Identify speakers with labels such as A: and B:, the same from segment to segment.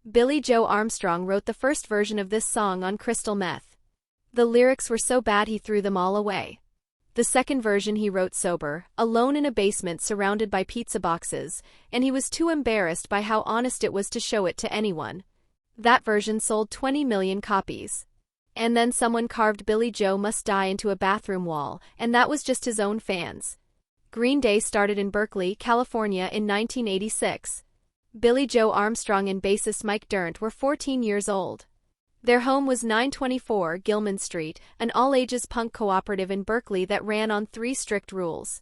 A: Billie Joe Armstrong wrote the first version of this song on crystal meth. The lyrics were so bad he threw them all away. The second version he wrote sober, alone in a basement surrounded by pizza boxes, and he was too embarrassed by how honest it was to show it to anyone. That version sold 20 million copies. And then someone carved Billie Joe Must Die into a bathroom wall, and that was just his own fans. Green Day started in Berkeley, California in 1986. Billie Joe Armstrong and bassist Mike Dirnt were 14 years old. Their home was 924 Gilman Street, an all-ages punk cooperative in Berkeley that ran on 3 strict rules.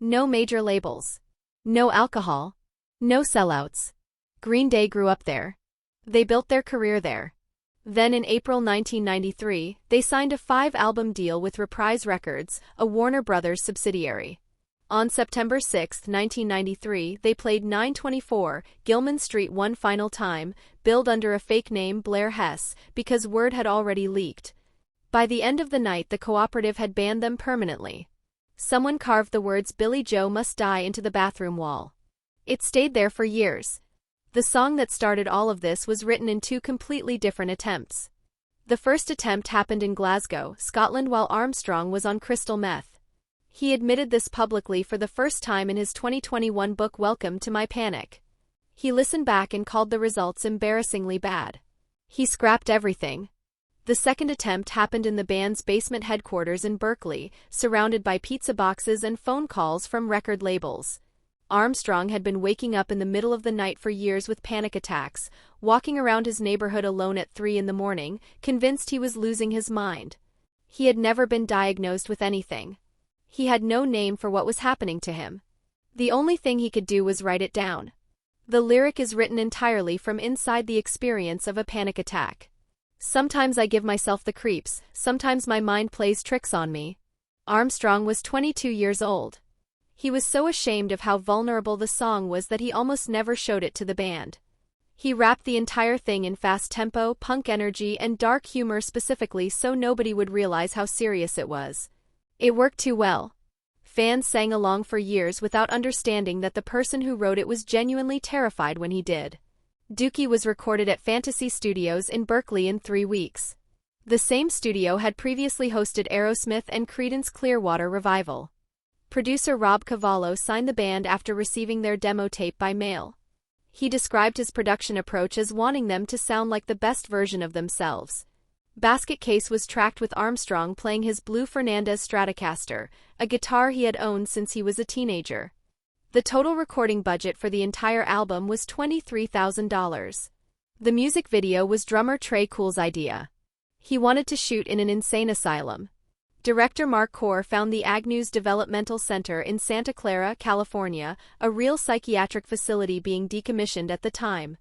A: No major labels. No alcohol. No sellouts. Green Day grew up there. They built their career there. Then in April 1993, they signed a 5-album deal with Reprise Records, a Warner Brothers subsidiary. On September 6, 1993, they played 924 Gilman Street one final time, billed under a fake name Blair Hess, because word had already leaked. By the end of the night the cooperative had banned them permanently. Someone carved the words "Billie Joe Must Die" into the bathroom wall. It stayed there for years. The song that started all of this was written in 2 completely different attempts. The first attempt happened in Glasgow, Scotland while Armstrong was on crystal meth. He admitted this publicly for the first time in his 2021 book Welcome to My Panic. He listened back and called the results embarrassingly bad. He scrapped everything. The second attempt happened in the band's basement headquarters in Berkeley, surrounded by pizza boxes and phone calls from record labels. Armstrong had been waking up in the middle of the night for years with panic attacks, walking around his neighborhood alone at 3 in the morning, convinced he was losing his mind. He had never been diagnosed with anything. He had no name for what was happening to him. The only thing he could do was write it down. The lyric is written entirely from inside the experience of a panic attack. Sometimes I give myself the creeps, sometimes my mind plays tricks on me. Armstrong was 22 years old. He was so ashamed of how vulnerable the song was that he almost never showed it to the band. He rapped the entire thing in fast tempo, punk energy, and dark humor specifically so nobody would realize how serious it was. It worked too well. Fans sang along for years without understanding that the person who wrote it was genuinely terrified when he did. Dookie was recorded at Fantasy Studios in Berkeley in 3 weeks. The same studio had previously hosted Aerosmith and Creedence Clearwater Revival. Producer Rob Cavallo signed the band after receiving their demo tape by mail. He described his production approach as wanting them to sound like the best version of themselves. Basket Case was tracked with Armstrong playing his blue Fernandez Stratocaster, a guitar he had owned since he was a teenager. The total recording budget for the entire album was $23,000. The music video was drummer Trey Cool's idea. He wanted to shoot in an insane asylum. Director Mark Corr found the Agnews Developmental Center in Santa Clara, California, a real psychiatric facility being decommissioned at the time.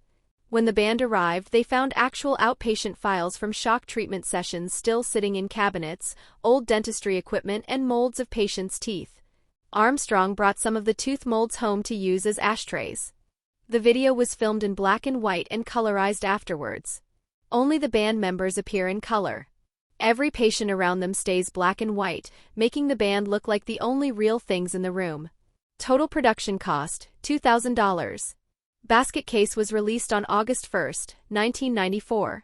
A: When the band arrived, they found actual outpatient files from shock treatment sessions still sitting in cabinets, old dentistry equipment, and molds of patients' teeth. Armstrong brought some of the tooth molds home to use as ashtrays. The video was filmed in black and white and colorized afterwards. Only the band members appear in color. Every patient around them stays black and white, making the band look like the only real things in the room. Total production cost, $2,000. Basket Case was released on August 1, 1994.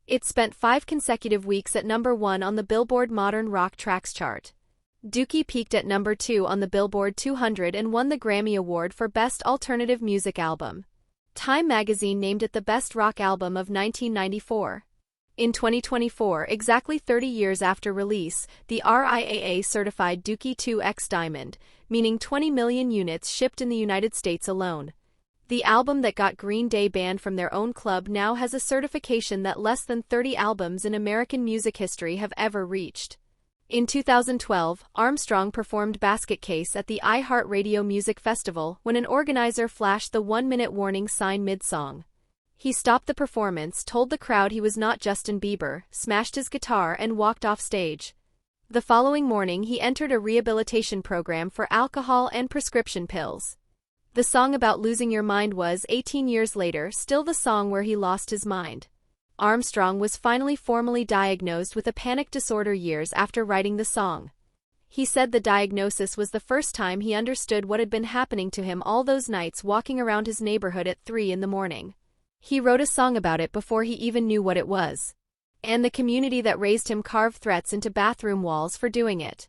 A: It spent 5 consecutive weeks at number 1 on the Billboard Modern Rock Tracks chart. Dookie peaked at number 2 on the Billboard 200 and won the Grammy Award for Best Alternative Music Album. Time magazine named it the Best Rock Album of 1994. In 2024, exactly 30 years after release, the RIAA certified Dookie 2X Diamond, meaning 20 million units shipped in the United States alone. The album that got Green Day banned from their own club now has a certification that less than 30 albums in American music history have ever reached. In 2012, Armstrong performed Basket Case at the iHeartRadio Music Festival when an organizer flashed the 1-minute warning sign mid-song. He stopped the performance, told the crowd he was not Justin Bieber, smashed his guitar, and walked off stage. The following morning he entered a rehabilitation program for alcohol and prescription pills. The song about losing your mind was, 18 years later, still the song where he lost his mind. Armstrong was finally formally diagnosed with a panic disorder years after writing the song. He said the diagnosis was the first time he understood what had been happening to him all those nights walking around his neighborhood at 3 in the morning. He wrote a song about it before he even knew what it was. And the community that raised him carved threats into bathroom walls for doing it.